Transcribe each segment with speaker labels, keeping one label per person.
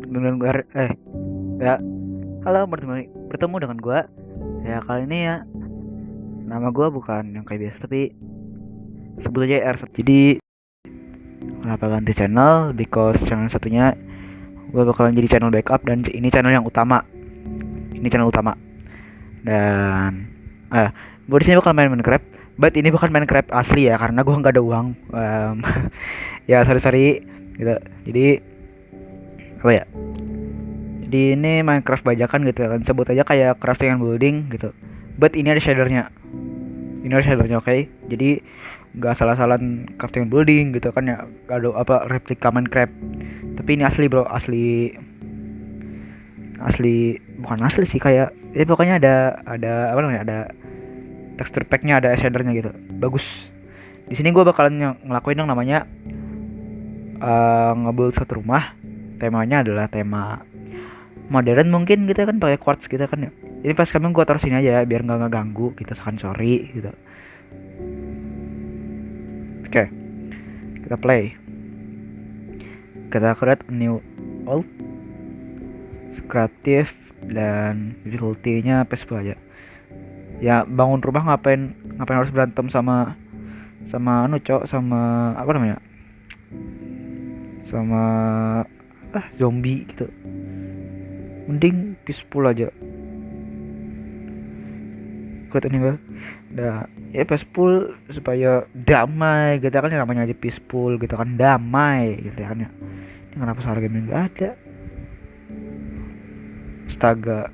Speaker 1: dengan gue ya halo bertemu dengan gue ya kali ini ya. Nama gue bukan yang kayak biasa tapi sebut aja R1. Jadi kenapa ganti channel? Because channel satunya gue bakalan jadi channel backup dan ini channel yang utama. Ini channel utama. Dan gue di sini bakal main Minecraft. But ini bukan Minecraft asli ya karena gue nggak ada uang. Ya sorry gitu. Jadi apa ya? Jadi ini Minecraft bajakan gitu kan. Sebut aja kayak crafting and building gitu. But ini ada shadernya. Oke. Jadi nggak salah-salahan crafting and building gitu kan ya. Gak ada apa replika Minecraft. Tapi ini asli bro, asli bukan asli sih, kayak ya pokoknya ada apa namanya, ada texture packnya, ada shadernya gitu. Bagus. Di sini gue bakalan ngelakuin yang namanya ngebuild satu rumah. Temanya adalah tema modern mungkin gitu kan, pakai quartz gitu kan ya. Jadi pas kami gue taruh sini aja biar nggak ngeganggu gitu, sorry gitu. Oke, kita play. Kita create new world, kreatif dan difficulty-nya PS10 aja. Ya bangun rumah ngapain harus berantem sama sama apa namanya, sama zombie gitu. Mending peaceful aja. Kuat ini bang. Nah, ya peaceful supaya damai gitu kan, namanya aja peaceful gitu kan, damai gitu kan ya. Ini kenapa suara game nggak ada? Astaga.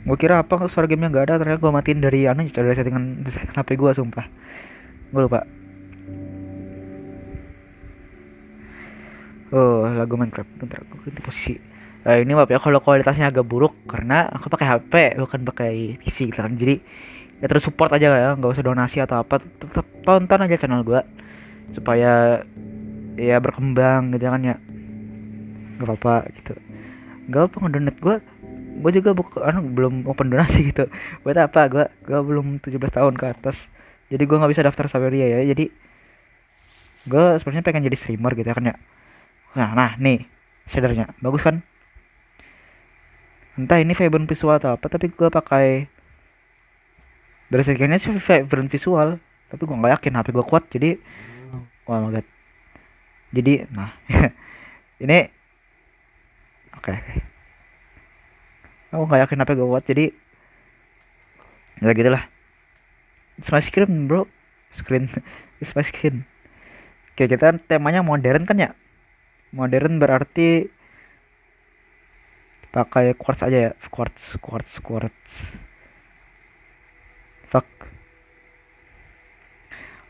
Speaker 1: Gue kira apa suara gamenya nggak ada, ternyata gue matiin dari settingan HP gue, sumpah. Gue lupa. Oh, lagu Minecraft. Bentar, gue ganti posisi. Ini maaf ya kalau kualitasnya agak buruk karena aku pakai HP bukan pakai PC gitu kan. Jadi ya terus support aja ya, nggak usah donasi atau apa. Tetap tonton aja channel gue supaya ya berkembang gitu kan ya. Gak apa-apa gitu. Gak apa ngedonate gue juga belum open donasi gitu. Buat apa, gue belum 17 tahun ke atas. Jadi gue nggak bisa daftar Saweria ya. Jadi gue sebenarnya pengen jadi streamer gitu kan ya. Nah nih shadernya bagus kan. Entah ini vibrant visual atau apa, tapi gue pakai dari sekiannya sih vibrant visual, tapi gue nggak yakin HP gue kuat. Jadi oh my god. Jadi nah ini oke. Aku nggak yakin HP gue kuat, jadi ya gitulah. It's my screen bro, screen it's my screen. Oke, kita temanya modern kan ya. Modern berarti pakai quartz aja ya. Quartz. Fuck.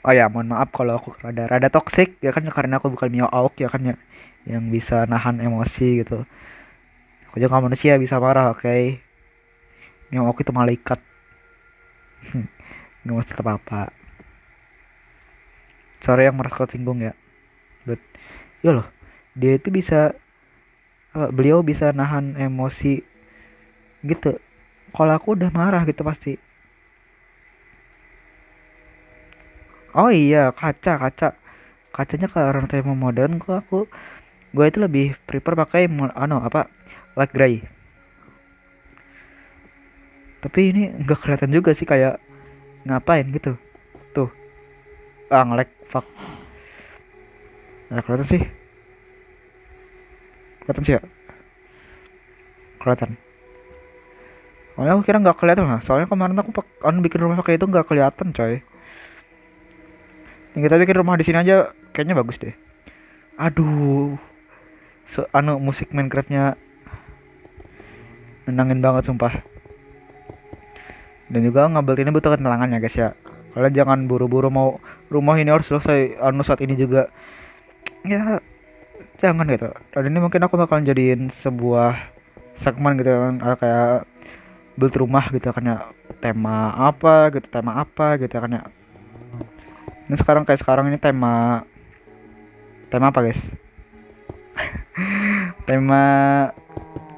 Speaker 1: Oh ya, mohon maaf kalau aku rada toxic ya kan, karena aku bukan Mio Auk ya kan ya, yang bisa nahan emosi gitu. Aku juga manusia bisa marah, oke. Mio Auk itu malaikat. Nggak mesti apa-apa. Sorry yang merasa singgung ya. But ya loh, dia itu bisa beliau bisa nahan emosi gitu. Kalau aku udah marah gitu pasti. Oh iya, kacanya ke orang tema modern kok. Gue itu lebih prefer pakai apa, light gray. Tapi ini nggak kelihatan juga sih, kayak ngapain gitu. Tuh, nge-lag, fuck. Nggak kelihatan sih. Kelihatan sih ya. Kelihatan. Soalnya aku kira nggak kelihatan lah. Soalnya kemarin aku bikin rumah pakai itu nggak kelihatan coy. Yang kita bikin rumah di sini aja kayaknya bagus deh. Aduh, musik Minecraftnya nenangin banget sumpah. Dan juga ngambil ini butuh ketenangan ya guys ya. Kalian jangan buru-buru mau rumah ini harus selesai saat ini juga. Ya jangan gitu. Dan ini mungkin aku bakalan jadiin sebuah segmen gitu kan, kayak build rumah gitu kan ya. Tema apa gitu kan ya. Ini sekarang ini tema apa guys? Tema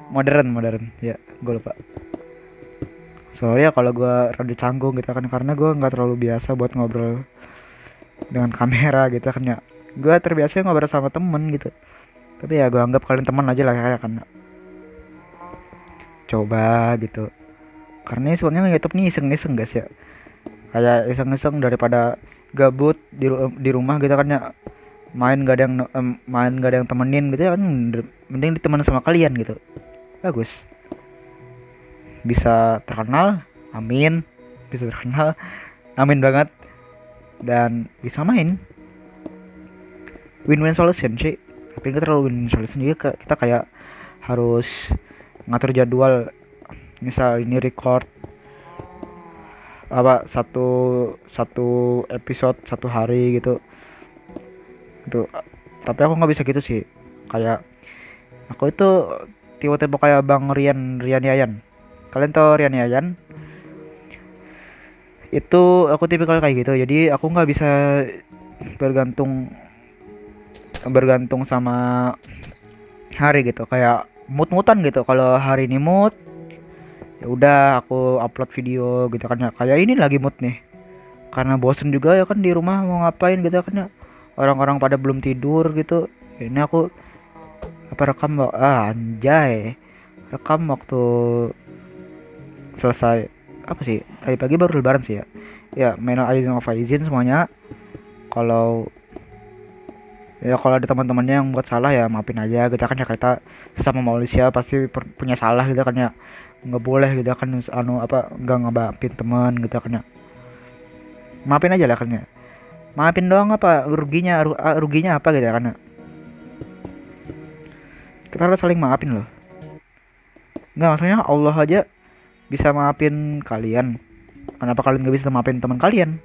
Speaker 1: modern ya, gue lupa. Sorry ya kalau gue rada canggung gitu kan, karena gue nggak terlalu biasa buat ngobrol dengan kamera gitu kan ya. Gue terbiasa ngobrol sama temen gitu. Tapi ya gue anggap kalian teman aja lah kayak kan. Coba gitu. Karena sebenarnya YouTube nih iseng-iseng guys ya. Kayak iseng-iseng daripada gabut di rumah gitu kan ya. Main gak ada yang temenin gitu ya kan, mending ditemenin sama kalian gitu. Bagus. Bisa terkenal, amin. Bisa terkenal, amin banget. Dan bisa main. Win-win solution sih. Tapi nggak terlalu win-win solution juga, kita kayak harus ngatur jadwal. Misal ini record apa satu episode satu hari gitu. Itu tapi aku nggak bisa gitu sih. Kayak aku itu tipe-tipe kayak Bang Rian Yayan. Kalian tau Rian Yayan? Itu aku tipikal kayak gitu. Jadi aku nggak bisa bergantung bergantung sama hari gitu. Kayak mood-moodan gitu. Kalau hari ini mood, ya udah aku upload video gitu kan ya. Kayak ini lagi mood nih. Karena bosen juga ya kan di rumah mau ngapain gitu kan ya. Orang-orang pada belum tidur gitu. Ini aku rekam anjay. Rekam waktu selesai apa sih? Tadi pagi baru lebaran sih ya. Ya, minal aidin wal faizin semuanya. Kalau ada teman-temannya yang buat salah ya maafin aja gitu kan ya, kita sesama manusia pasti punya salah gitu kan ya. Nggak boleh gitu kan nggak ngebaapin teman gitu kan ya. Maafin aja lah kan ya. Maafin doang apa ruginya apa gitu kan ya. Kita harus saling maafin loh. Nggak, maksudnya Allah aja bisa maafin kalian. Kenapa kalian nggak bisa maafin teman kalian?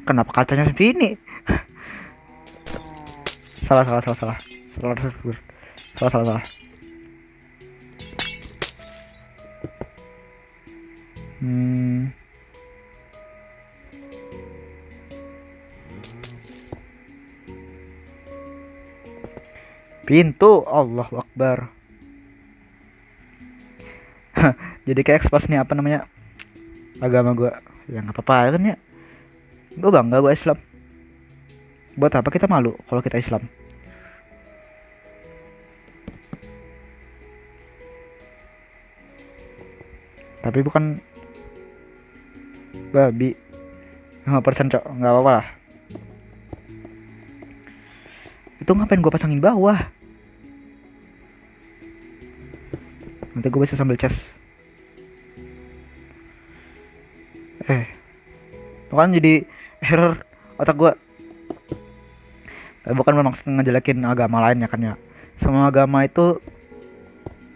Speaker 1: Kenapa kacanya seperti ini? salah pintu, Allahu Akbar. Jadi kayak expose nih apa namanya agama gue. Ya nggak apa-apa kan ya. Gue bangga gue Islam. Buat apa kita malu kalau kita Islam? Tapi bukan babi 5% cok, nggak apa-apa lah. Itu ngapain gue pasangin bawah? Nanti gue bisa sambil cas. Kan jadi error otak gue. Bukan bermaksud ngejelekin agama lain ya kan ya. Semua agama itu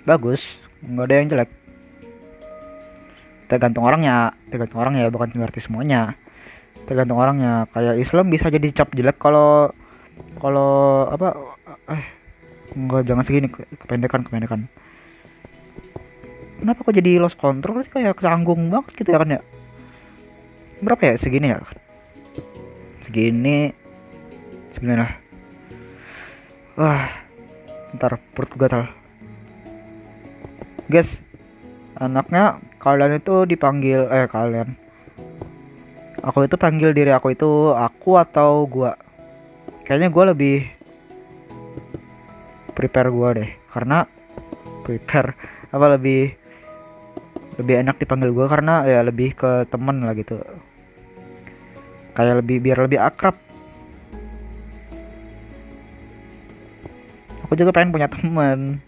Speaker 1: bagus, nggak ada yang jelek. Tergantung orangnya, bukan berarti semuanya. Tergantung orangnya. Kayak Islam bisa jadi cap jelek kalau apa enggak, jangan segini, kependekan. Kenapa kok jadi lost control sih, kayak canggung banget gitu ya kan ya. Berapa ya segini ya? Segini lah. Wah, ntar perut gue gatal. Guys, anaknya kalian itu dipanggil kalian. Aku itu panggil diri aku itu aku atau gua. Kayaknya gua lebih prepare gua deh, karena lebih enak dipanggil gua karena ya lebih ke teman lah gitu. Kayak biar lebih akrab. Aku juga pengen punya teman.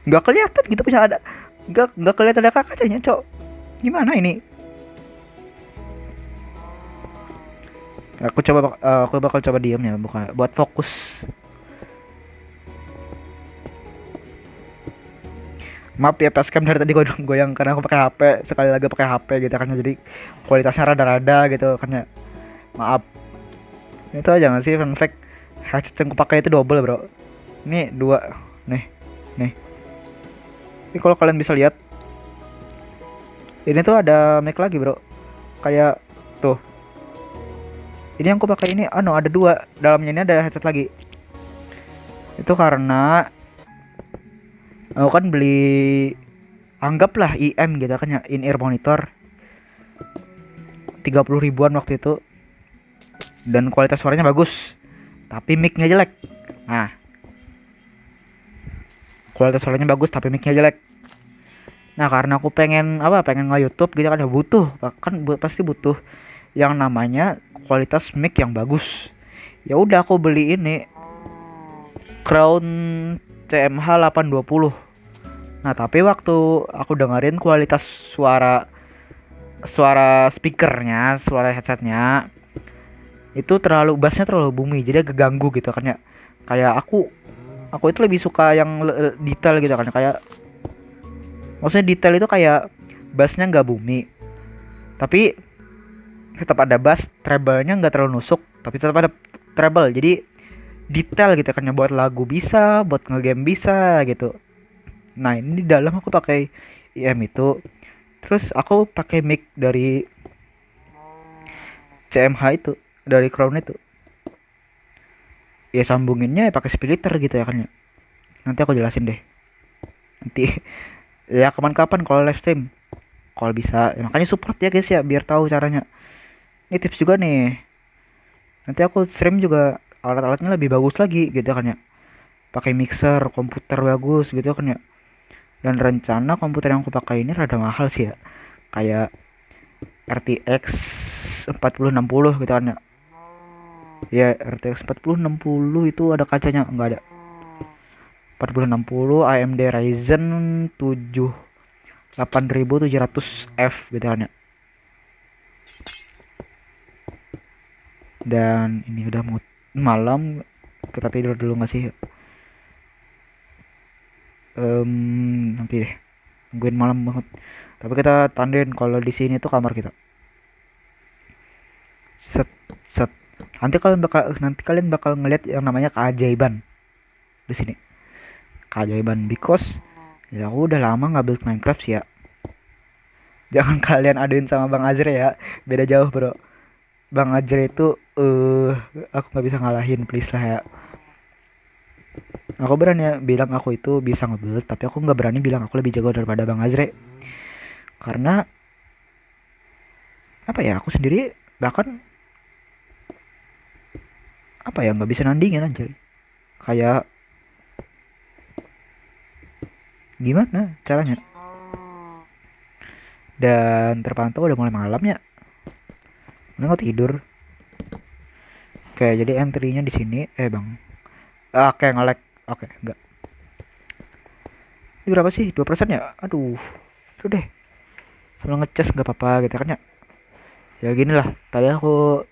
Speaker 1: Nggak kelihatan gitu punya ada. Nggak kelihatan ada kacanya, cok. Gimana ini? Aku bakal coba diam ya, bukan buat fokus. Maaf ya facecam dari tadi goyang karena aku pakai HP, sekali lagi pakai HP gitu kan, jadi kualitasnya rada-rada gitu kan ya. Maaf. Itu aja nggak sih fun fact, headset yang aku pakai itu double bro. Ini 2 nih. Ini kalau kalian bisa lihat, ini tuh ada mic lagi bro, kayak tuh. Ini yang aku pakai ini ada 2, dalamnya ini ada headset lagi. Itu karena aku kan beli, anggaplah IM gitu kan ya, in ear monitor 30 ribuan waktu itu, dan kualitas suaranya bagus. tapi mic-nya jelek. Nah, kualitas suaranya bagus tapi mic-nya jelek. Nah, karena aku pengen nge-YouTube gitu kan, ya butuh, pasti butuh yang namanya kualitas mic yang bagus. Ya udah aku beli ini Crown CMH 820. Nah, tapi waktu aku dengerin kualitas suara suara speakernya, suara headsetnya itu bassnya terlalu bumi, jadi agak ganggu gitu kan ya. Kayak aku itu lebih suka yang detail gitu kan, kayak maksudnya detail itu kayak bassnya nggak bumi, tapi tetap ada bass, treble-nya nggak terlalu nusuk, tapi tetap ada treble, jadi detail gitu kan ya, buat lagu bisa, buat ngegame bisa gitu. Nah, ini di dalam aku pakai IM itu, terus aku pakai mic dari CMH itu, dari Crown itu. Ya sambunginnya ya pakai splitter gitu ya kan ya. Nanti aku jelasin deh. Nanti ya kapan-kapan kalau live stream. Kalau bisa, ya, makanya support ya guys ya biar tahu caranya. Ini tips juga nih. Nanti aku stream juga alat-alatnya lebih bagus lagi gitu kan ya. Pakai mixer, komputer bagus gitu kan ya. Dan rencana komputer yang aku pakai ini rada mahal sih ya. Kayak RTX 4060 gitu kan ya. Ya RTX 4060 itu ada kacanya, enggak ada. 4060 AMD Ryzen 7 8700F gitu kan ya. Dan ini udah malam, kita tidur dulu nggak sih? Nanti deh, nungguin malam banget. Tapi kita tandain kalau di sini tuh kamar kita. Set set. Nanti kalian bakal ngeliat yang namanya keajaiban di sini. Keajaiban because ya aku udah lama nggak build Minecraft sih ya. Jangan kalian aduin sama Bang Azre ya, beda jauh bro. Bang Azre itu aku nggak bisa ngalahin, please lah ya. Aku berani ya bilang aku itu bisa nge-build, tapi aku nggak berani bilang aku lebih jago daripada Bang Azre. Karena apa ya, aku sendiri bahkan apa ya, nggak bisa nandingin anjir. Kayak gimana caranya? Dan terpantau udah mulai malam ya. Nggak tidur. Oke, jadi entry-nya di sini. Bang. Oke, nge-lag. Oke, enggak. Ini berapa sih? 2% ya? Aduh. Itu deh. Sambil ngecas nggak apa-apa gitu kan ya. Ya gini lah. Tadi aku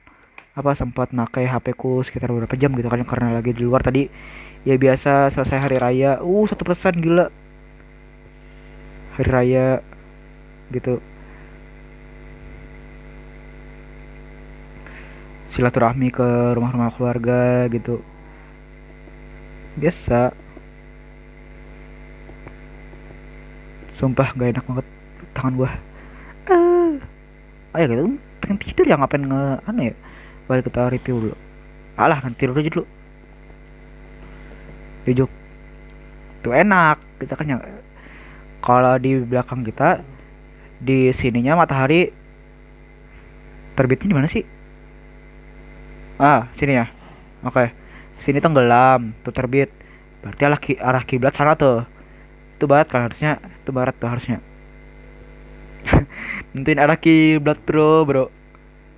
Speaker 1: sempat pakai HP ku sekitar beberapa jam gitu kan, karena lagi di luar tadi. Ya biasa selesai hari raya. 1% gila. Hari raya gitu. Silaturahmi ke rumah-rumah keluarga gitu. Biasa. Sumpah gak enak banget tangan gua. Ayo gitu, pengen tidur ya, ngapain ya. Balik kita review dulu. Alah, nanti tidur aja dulu. Duduk. Tuh enak kita kan ya. Kalau di belakang kita, di sininya matahari terbitnya di mana sih? Sini ya. Oke. Sini tenggelam, tuh terbit. Berarti arah kiblat sana tuh. Itu barat kan harusnya. Itu barat tuh harusnya. Nentuin arah kiblat, bro.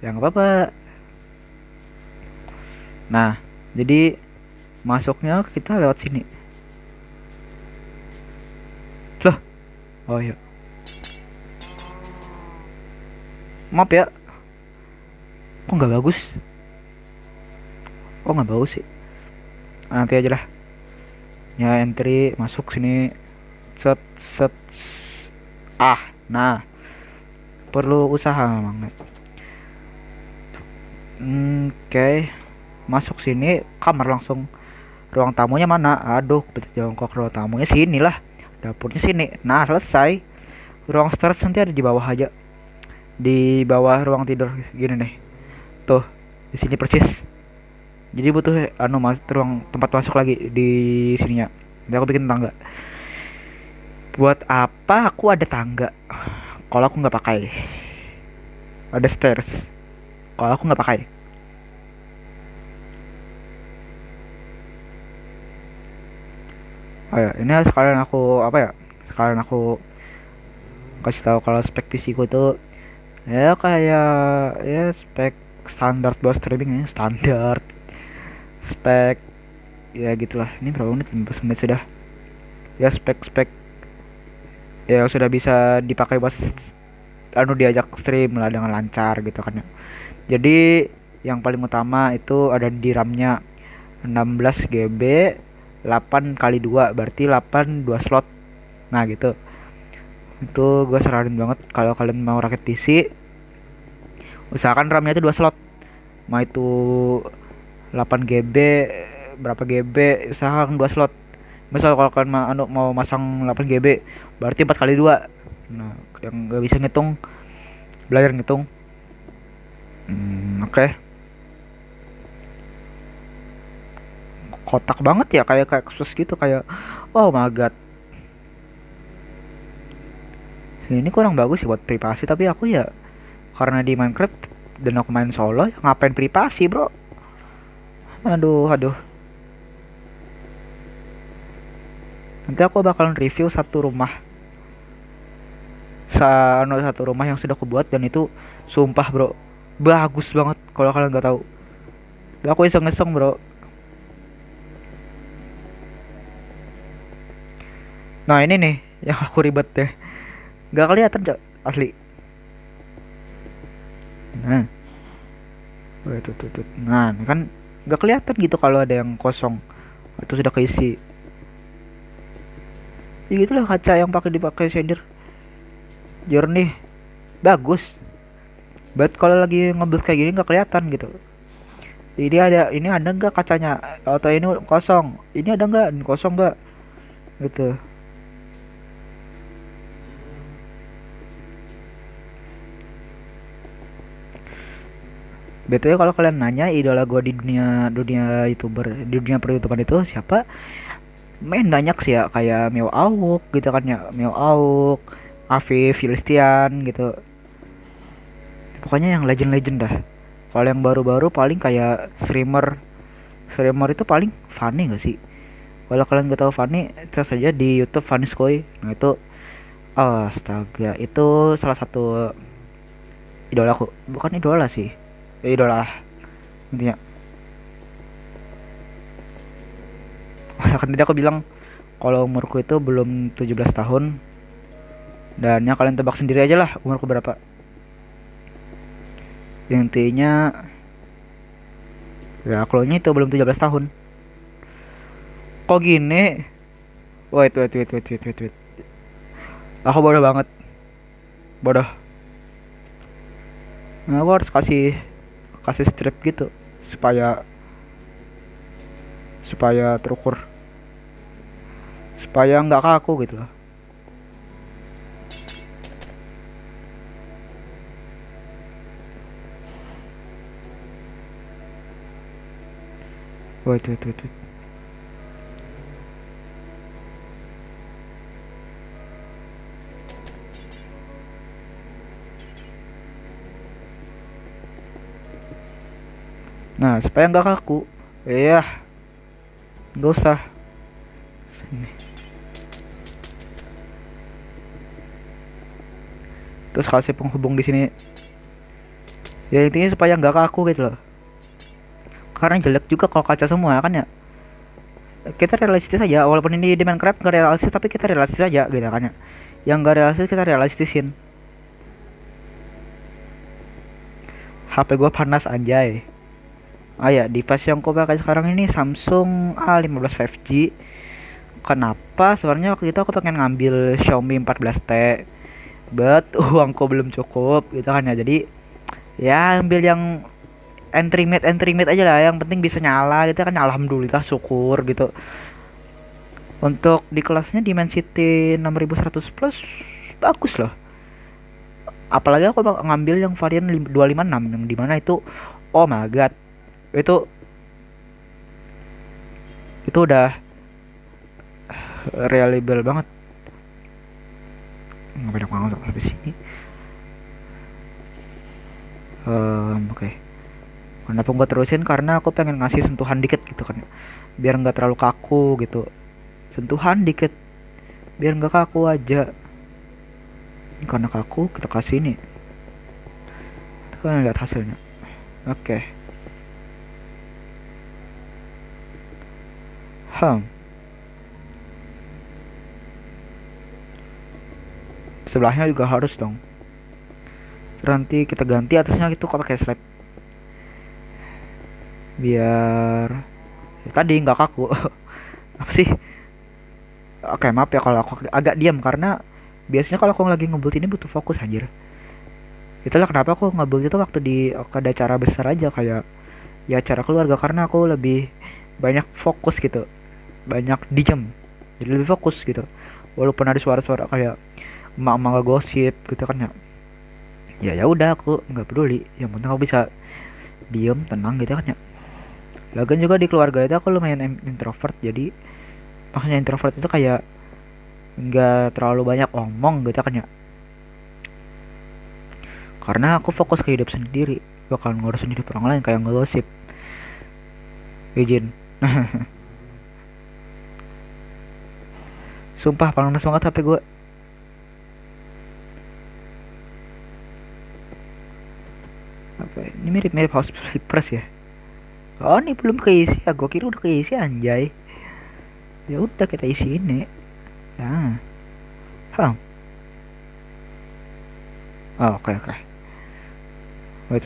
Speaker 1: Ya nggak apa-apa. Nah, jadi masuknya kita lewat sini. Loh. Oh iya. Maaf ya. Kok nggak bagus? Kok nggak bagus sih? Nanti aja lah. Ya entry masuk sini. Set set. Nah. Perlu usaha memang. Oke. Masuk sini, kamar langsung. Ruang tamunya mana? Aduh, jongkok, ruang tamunya sini lah. Dapurnya sini. Nah, selesai. Ruang storage nanti ada di bawah aja. Di bawah ruang tidur gini nih. Tuh, di sini persis. Jadi butuh ruang tempat masuk lagi di sininya. Jadi aku bikin tangga. Buat apa aku ada tangga kalau aku nggak pakai? Ada stairs kalau aku nggak pakai. Oh ya, ini sekalian aku apa ya? Sekalian aku kasih tahu kalau spek PC ku tuh ya kayak ya spek standar buat streaming ya, standar spek ya gitulah. Ini berapa menit? 15 menit sudah. Ya spek-spek ya sudah bisa dipakai buat diajak stream lah dengan lancar gitu kan ya. Jadi yang paling utama itu ada di RAM-nya 16 GB 8 kali 2 berarti 8 2 slot. Nah gitu. Itu gue saranin banget kalau kalian mau rakit PC, usahakan RAM-nya itu 2 slot. Mau itu 8 GB berapa GB, usahakan 2 slot. Misal kalau kalian mau masang 8 GB berarti 4 kali 2. Nah, yang gak bisa ngitung belajar ngitung. Oke. Kotak banget ya, kayak khusus gitu, kayak oh my god. Ini kurang bagus sih buat privasi, tapi aku ya karena di Minecraft dan aku main solo ya ngapain privasi bro. Aduh aduh, nanti aku bakalan review satu rumah yang sudah aku buat, dan itu sumpah bro bagus banget kalau kalian nggak tahu. Aku iseng-iseng bro. Nah ini nih yang aku ribet deh, nggak kelihatan Cok, asli. Nah, tuh. Nah ini kan nggak kelihatan gitu kalau ada yang kosong atau sudah keisi. Ya gitulah kaca yang dipakai shader jernih, bagus. But kalau lagi ngebuild kayak gini nggak kelihatan gitu. Ini ada nggak kacanya, atau ini kosong, ini ada nggak, ini kosong nggak gitu. Betulnya kalau kalian nanya idola gue di dunia dunia youtuber, di dunia per youtuber itu siapa, main banyak sih ya, kayak Mio Awuk gitu kan ya, Mio Awuk, Afif, Filistian gitu. Pokoknya yang legend-legend dah. Kalau yang baru-baru paling kayak streamer, streamer itu paling Fanny gak sih? Kalau kalian gak tahu Fanny, cek saja di YouTube Fanny Skoy. Nah itu, astaga, itu salah satu idola aku. Bukan idola sih, ya, idola intinya. Kan tadi aku bilang kalau umurku itu belum 17 tahun, dan ya kalian tebak sendiri aja lah umurku berapa. Intinya ya kalau itu belum 17 tahun. Kok gini? Wait. Aku bodoh banget. Bodoh. Nah, aku harus kasih kasih strip gitu supaya supaya terukur, supaya nggak kaku gitu loh. Wait. Nah, supaya nggak kaku. Iya, nggak usah. Sini. Terus kasih penghubung di sini. Ya intinya supaya nggak kaku gitu loh. Karena jelek juga kalau kaca semua kan ya. Kita realistis aja, walaupun ini di Minecraft nggak realistis, tapi kita realistis aja gitu kan ya. Yang nggak realistis kita realistisin. HP gua panas anjay. Ya, device yang aku pakai sekarang ini Samsung A15 5G. Kenapa? Sebenarnya waktu itu aku pengen ngambil Xiaomi 14T, but uangku belum cukup gitu kan ya. Jadi ya ambil yang entry mate aja lah, yang penting bisa nyala gitu kan. Alhamdulillah, syukur gitu. Untuk di kelasnya Dimensity 6100 plus bagus loh. Apalagi aku ngambil yang varian 256 yang dimana itu oh my god, itu udah reliable banget. Ngapain aku ngangkat sampai sini? Oke. Kenapa gue terusin? Karena aku pengen ngasih sentuhan dikit gitu kan, biar nggak terlalu kaku gitu. sentuhan dikit biar nggak kaku aja. Ini karena kaku kita kasih ini, kita lihat hasilnya. Oke. Sebelahnya juga harus dong. Nanti kita ganti atasnya itu kok pakai slab biar ya, tadi nggak kaku. Apa sih? Oke, maaf ya kalau aku agak diam karena biasanya kalau aku lagi ngebuild ini butuh fokus anjir. Itulah kenapa aku ngebuild itu waktu di ada acara besar aja kayak ya acara keluarga, karena aku lebih banyak fokus gitu, banyak diam, jadi lebih fokus gitu. Walaupun ada suara-suara kayak emak-emak gosip gitu kan ya, ya udah aku nggak peduli, yang penting aku bisa diem tenang gitu kan ya. Lagian juga di keluarga itu aku lumayan introvert, jadi maksudnya introvert itu kayak nggak terlalu banyak omong gitu kan ya, karena aku fokus ke hidup sendiri, bakal ngurusin hidup orang lain kayak ngegosip. Izin. Sumpah panas banget HP gue. Apa ini mirip-mirip House Flippress ya? Oh ini belum keisi ya, gue kira udah keisi anjay. Ya udah kita isi ini. Nah, hah. Oh, oke. Wait.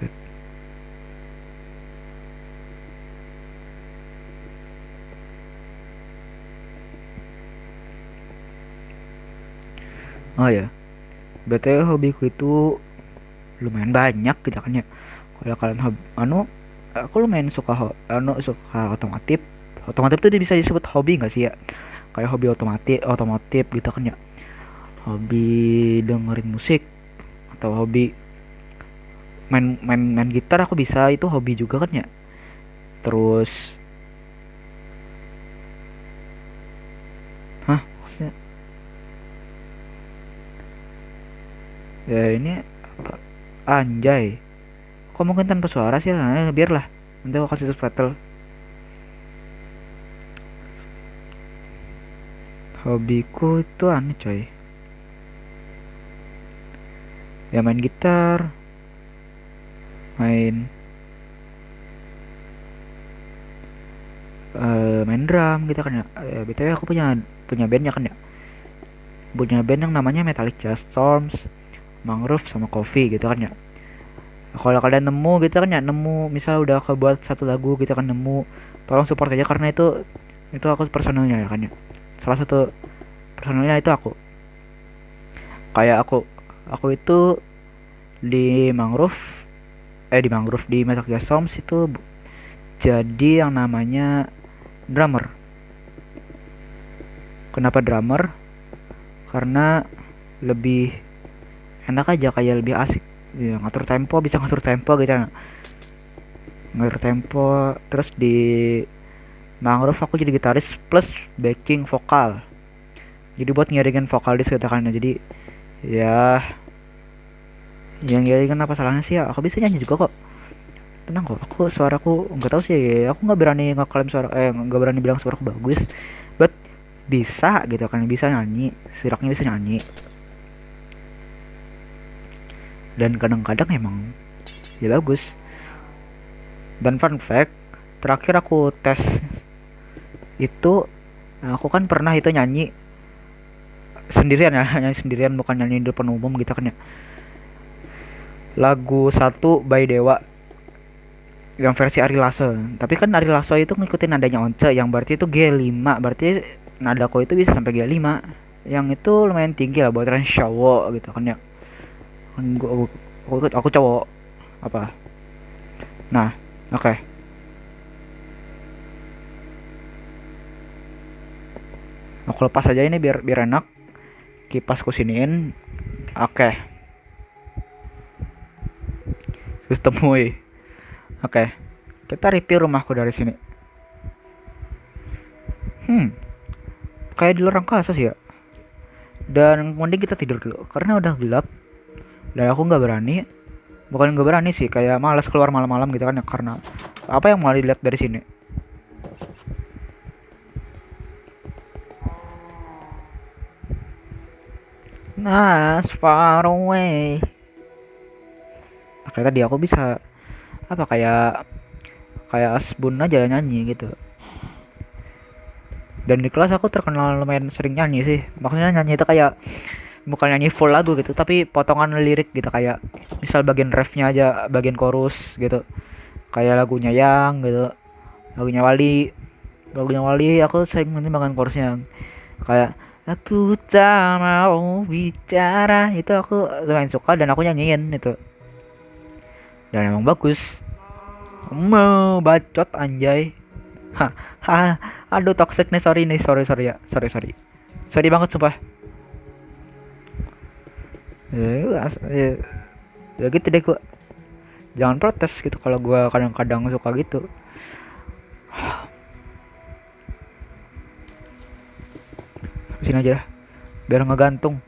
Speaker 1: Oh ya, BTW hobiku itu lumayan banyak gitu kan ya. Kalau kalian aku lumayan suka suka otomotif. Otomotif tuh bisa disebut hobi nggak sih ya? Kayak hobi otomotif gitu kan ya. Hobi dengerin musik atau hobi main gitar aku bisa, itu hobi juga kan ya. Terus maksudnya ya ini apa? Anjay. Kok mungkin tanpa suara sih? Biarlah. Nanti aku kasih subtitle. Hobiku itu aneh coy. Ya main gitar, main main drum gitu kan ya. BTW aku punya bandnya kan ya. Punya band yang namanya Metallic Just Storms, Mangrove sama Coffee gitu kan ya. Kalau kalian nemu gitu kan ya, nemu misal udah kebuat satu lagu gitu kan, nemu, tolong support aja karena itu aku personalnya ya kan ya. Salah satu personalnya itu aku. Kayak aku itu di Mangrove di Metal Gear Storms itu jadi yang namanya drummer. Kenapa drummer? Karena lebih enak aja, kayak lebih asik ya, bisa ngatur tempo gitu ya. Ngatur tempo. Terus di Mangrove aku jadi gitaris plus backing vokal, jadi buat ngiringin vokalis gitu kan. Jadi ya yang ngiringin apa salahnya sih ya, aku bisa nyanyi juga kok, tenang kok. Suaraku nggak tahu sih, aku nggak berani ngeklaim nggak berani bilang suaraku bagus, but bisa gitu kan, bisa nyanyi, siraknya bisa nyanyi. Dan kadang-kadang emang ya bagus. Dan fun fact, terakhir aku tes itu, aku kan pernah itu nyanyi sendirian ya, nyanyi sendirian, bukan nyanyi di depan umum gitu kan ya. Lagu satu by Dewa yang versi Ari Lasso, tapi kan Ari Lasso itu ngikutin nadanya Once, yang berarti itu G5, berarti nadaku itu bisa sampai G5, yang itu lumayan tinggi lah buat range cowok gitu kan ya. Aku cowok apa. Nah, oke. Aku lepas aja ini biar enak. Kipas kusiniin. Oke. Sistem woi. Oke. Kita review rumahku dari sini. Kayak di luar angkasa sih ya. Dan mending kita tidur dulu karena udah gelap. Dan aku nggak berani. Bukan nggak berani sih, kayak malas keluar malam-malam gitu kan ya, karena apa yang mau dilihat dari sini. Nas far away. Kayak tadi aku bisa apa kayak kayak Asbun aja nyanyi gitu. Dan di kelas aku terkenal lumayan sering nyanyi sih. Maksudnya nyanyi itu kayak bukan nyanyi full lagu gitu, tapi potongan lirik gitu, kayak misal bagian refnya aja, bagian chorus gitu. Kayak lagunya Yang gitu, lagunya Wali. Lagunya Wali aku sering mendengarkan chorusnya kayak aku tak mau bicara, itu aku lumayan suka dan aku nyanyiin itu. Dan emang bagus. Mau bacot anjay. Hah, aduh toxic nih, sorry nih, sorry ya, sorry banget sumpah. Ya, ya gitu deh gua. Jangan protes gitu kalau gua kadang-kadang suka gitu. Sini aja dah, biar ngegantung.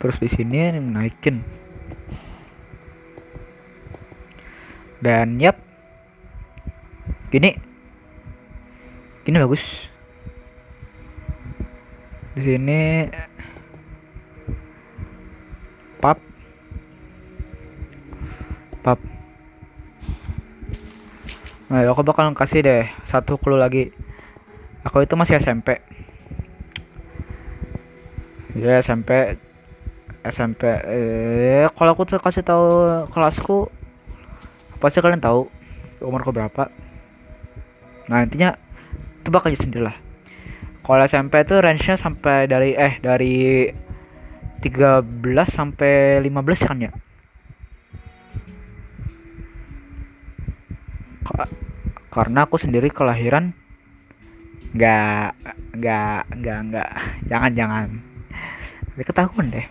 Speaker 1: Terus di sini naikin. Dan yap, gini gini bagus. Di sini pap pap. Nah, aku bakal kasih deh satu clue lagi. Aku itu masih SMP. Ya SMP. Kalau aku tuh kasih tahu kelasku, pasti kalian tahu umurku berapa. Nah, intinya tebak aja sendirilah. Kalau SMP itu range-nya sampai dari 13 sampai 15 kan ya? Karena aku sendiri kelahiran nggak nggak jangan tapi ketahuan deh.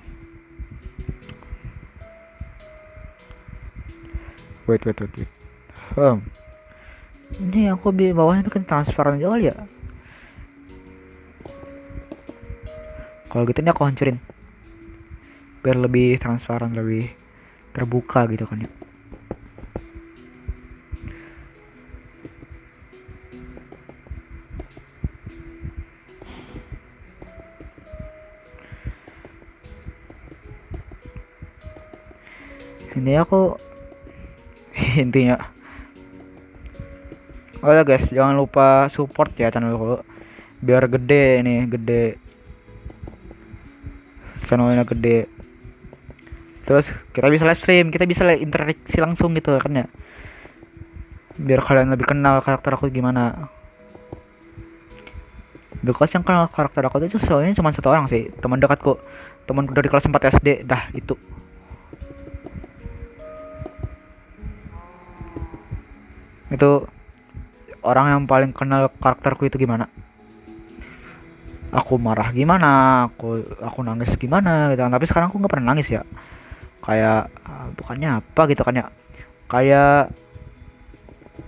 Speaker 1: Wait. Ini aku di bawahnya bikin transparan aja kali ya. Kalau gitu ini aku hancurin biar lebih transparan, lebih terbuka gitu kan ya. Ini aku intinya, oh ya guys, jangan lupa support ya channelku biar gede, nih gede, channelnya gede. Terus kita bisa live stream, kita bisa interaksi langsung gitu kan ya, biar kalian lebih kenal karakter aku gimana. Because yang kenal karakter aku itu soalnya cuma satu orang sih, teman dekatku, temanku dari kelas 4 SD dah itu. Itu orang yang paling kenal karakterku itu gimana, aku marah gimana, aku nangis gimana gitu kan. Tapi sekarang aku nggak pernah nangis ya, kayak bukannya apa gitu kan ya, kayak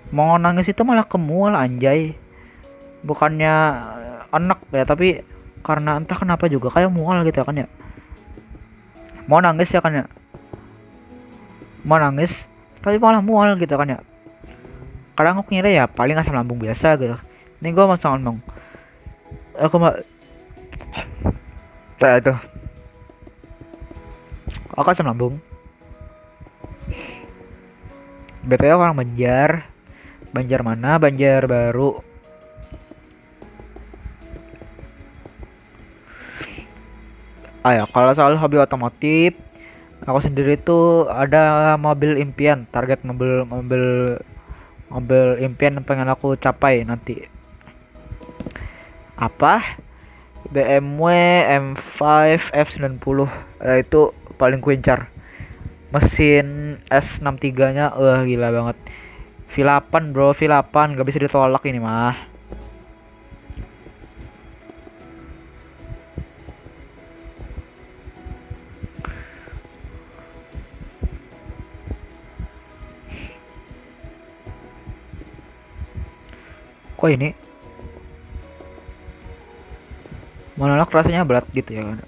Speaker 1: mau nangis itu malah ke mual anjay, bukannya enak ya, tapi karena entah kenapa juga kayak mual gitu kan ya. Mau nangis ya kan ya, mau nangis tapi malah mual gitu kan ya. Kadang aku ngira ya paling asam lambung biasa gitu, ini gue masuk lambung, aku mah kayak itu, aku asam lambung. BTW orang Banjar mana, Banjar Baru. Ya kalau soal hobi otomotif, aku sendiri tuh ada mobil impian, target mobil mobil mobil impian yang pengen aku capai nanti. Apa? BMW M5 F90. Itu paling kuincar. Mesin S63 nya gila banget. V8 bro, V8 gak bisa ditolak ini mah. Kok ini monolog rasanya berat gitu ya kan.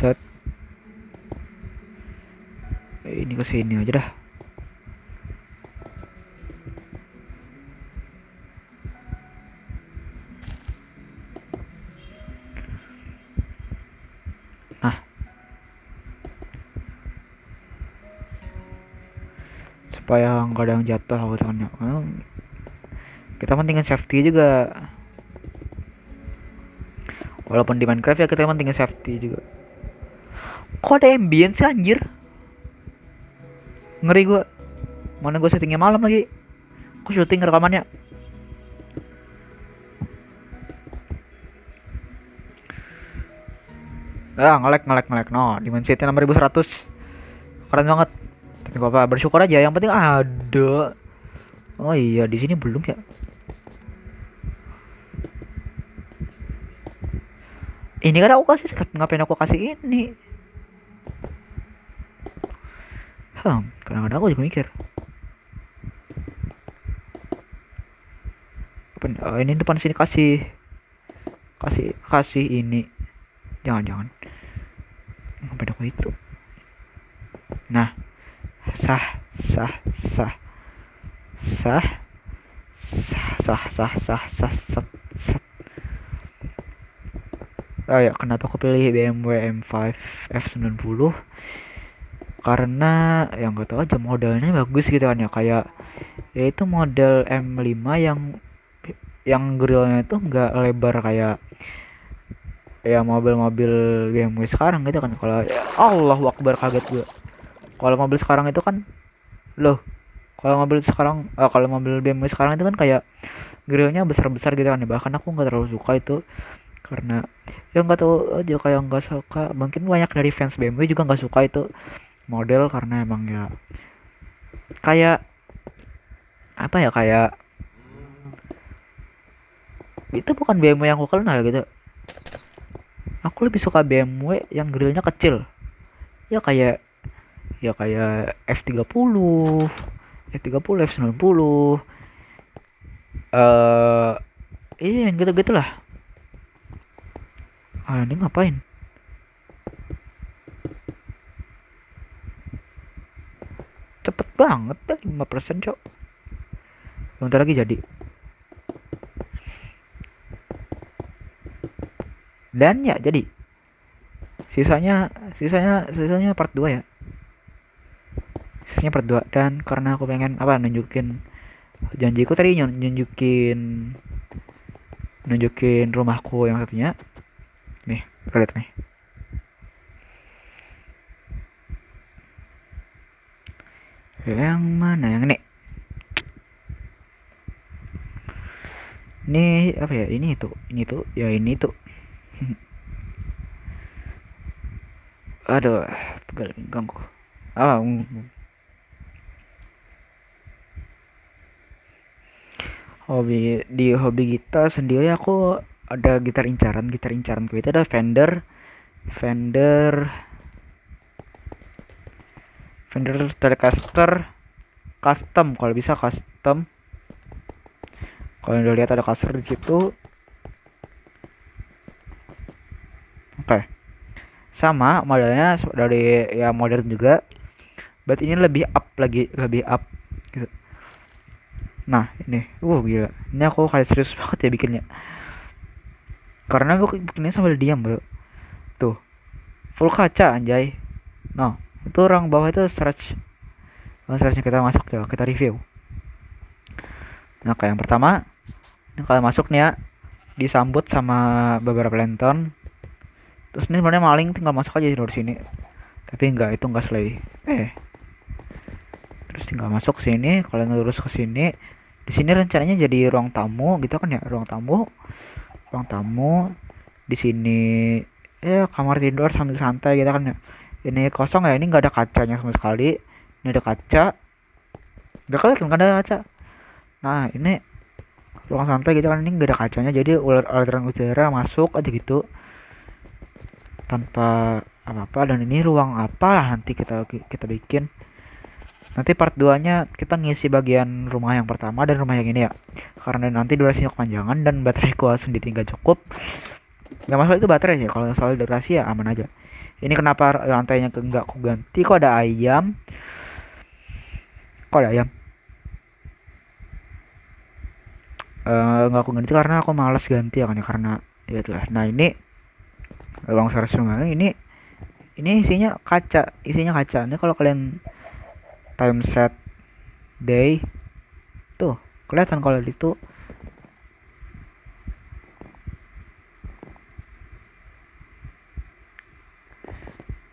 Speaker 1: Set. Ini ke sini aja dah. Nah, supaya nggak ada yang jatuh gitu kan ya. Kita pentingin safety juga. Walaupun di Minecraft ya kita pentingin safety juga. Kok ada ambience sih anjir? Ngeri gua. Mana gua settingnya malam lagi. Kok syuting rekamannya? Ngelek. No, Dimensity 6100. Keren banget. Tapi gak apa, bersyukur aja. Yang penting ada. Oh iya, di sini belum ya. Ini kan aku kasih, ngapain aku kasih ini? Kadang-kadang aku juga mikir. Oh, ini depan sini kasih ini. Jangan. Ngapain aku itu? Nah, sah. Oh ya, kenapa aku pilih BMW M5 F90? Karena yang nggak tahu aja modelnya bagus gitu kan ya, kayak yaitu model M5 yang grillnya itu nggak lebar kayak ya mobil-mobil BMW sekarang gitu kan. Kalau ya, Allahu Akbar, kaget gue. Kalau mobil sekarang itu kan loh, kalau mobil BMW sekarang itu kan kayak grillnya besar-besar gitu kan ya. Bahkan aku nggak terlalu suka itu karena ya nggak tahu aja, kayak nggak suka. Mungkin banyak dari fans BMW juga nggak suka itu model karena emang ya kayak apa ya, kayak itu bukan BMW yang aku kenal gitu. Aku lebih suka BMW yang grillnya kecil ya, kayak F30 F90 iya yang gitu lah. Ini ngapain? Cepet banget dah, 5% cok. Bentar lagi jadi. Dan ya jadi. Sisanya part 2 ya. Sisanya part 2. Dan karena aku pengen nunjukin janjiku tadi, nunjukin rumahku yang satunya. Nih, lihat nih. Yang mana yang ini? Ini apa ya? Ini tuh. Ya ini tuh. Aduh, pegal pinggangku. Hobi kita sendiri, aku ada gitar incaranku itu ada Fender Telecaster custom, kalau bisa custom. Kalau udah lihat ada kasar di situ. Oke. Sama modelnya dari ya modern juga. But ini lebih up gitu. Nah, ini gila. Ini aku kayak serius banget ya bikinnya. Karena aku bikinnya sambil diam, bro. Tuh. Full kaca anjay. Nah, itu orang bawah itu stretch. Stretchnya kita masuk ya, kita review. Nah, kayak yang pertama, kalau masuk nih ya, disambut sama beberapa lantern. Terus ini sebenarnya maling tinggal masuk aja dari sini. Tapi enggak, itu enggak slay. Terus tinggal masuk sini, kalian lurus ke sini. Di sini rencananya jadi ruang tamu gitu kan ya, ruang tamu. Di sini ya kamar tidur sambil santai gitu kan ya. Ini kosong ya, ini enggak ada kacanya sama sekali. Ini ada kaca. Enggak kelihatan kan ada kaca. Nah, ini ruang santai gitu kan, ini nggak ada kacanya, jadi aliran udara masuk aja gitu tanpa apa-apa. Dan ini ruang apalah nanti kita bikin nanti part 2 nya, kita ngisi bagian rumah yang pertama dan rumah yang ini ya, karena nanti durasinya kepanjangan dan baterai gua sendiri nggak cukup. Nggak masalah itu baterai ya, kalau soal durasi ya aman aja. Ini kenapa lantainya nggak aku ganti, kok ada ayam. kok ada ayam? Nggak aku ganti karena aku malas ganti ya kan ya, karena ya itulah. Nah ini ruang service rumah ini isinya kaca. Ini kalau kalian time set day tuh kelihatan kalau itu.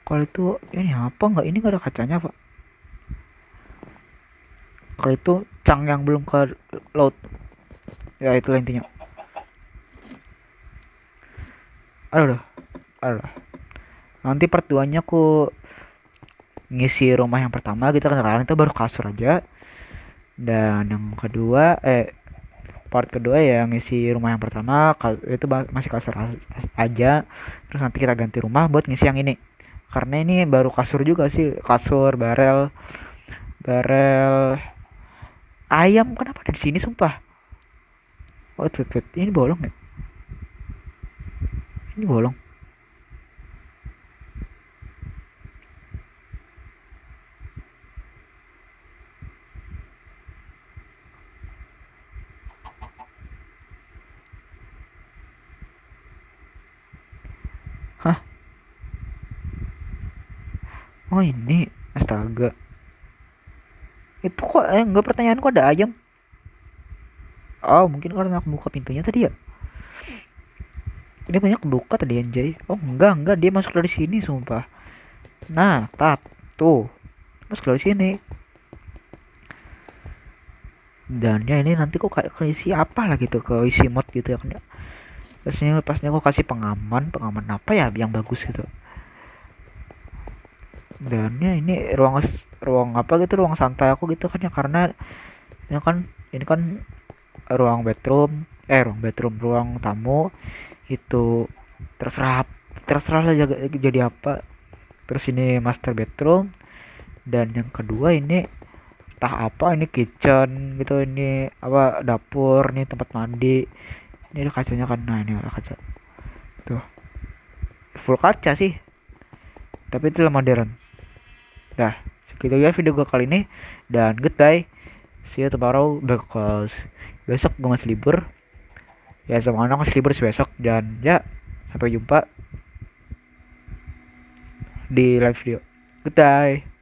Speaker 1: Kalau itu ini apa nggak, ini nggak ada kacanya pak. Kalau itu cang yang belum ke load, ya itulah intinya. Aduh, aduh, nanti part 2 nya aku ngisi rumah yang pertama gitu kan, karena itu baru kasur aja. Dan yang kedua part kedua ya ngisi rumah yang pertama, itu masih kasur aja. Terus nanti kita ganti rumah buat ngisi yang ini, karena ini baru kasur juga sih, kasur barel barel ayam kenapa ada di sini sumpah. Oh tut, ini bolong ya, ini bolong. Hah, oh ini astaga, itu kok enggak, pertanyaan kok ada ayam. Oh mungkin karena aku buka pintunya tadi ya, ini banyak kebuka tadi anjay. Oh enggak, dia masuk dari sini sumpah. Nah tuh masuk dari sini. Dan ya ini nanti kok kayak isi apa lah gitu, ke isi mod gitu ya kan ya. Pasnya kok kasih pengaman apa ya yang bagus gitu. Dan ya ini ruang ruang apa gitu, ruang santai aku gitu kan ya, karena ini kan ruang tamu itu. Terserah lah jadi apa. Terus ini master bedroom, dan yang kedua ini entah apa, ini kitchen gitu, ini apa dapur, nih tempat mandi. Ini ada kacanya kan, nah ini ada kaca tuh, full kaca sih tapi itu modern. Dah segitu ya video gue kali ini, dan goodbye, see you tomorrow because besok gue masih libur ya, sama anak masih libur besok. Dan ya sampai jumpa di live video. Goodbye.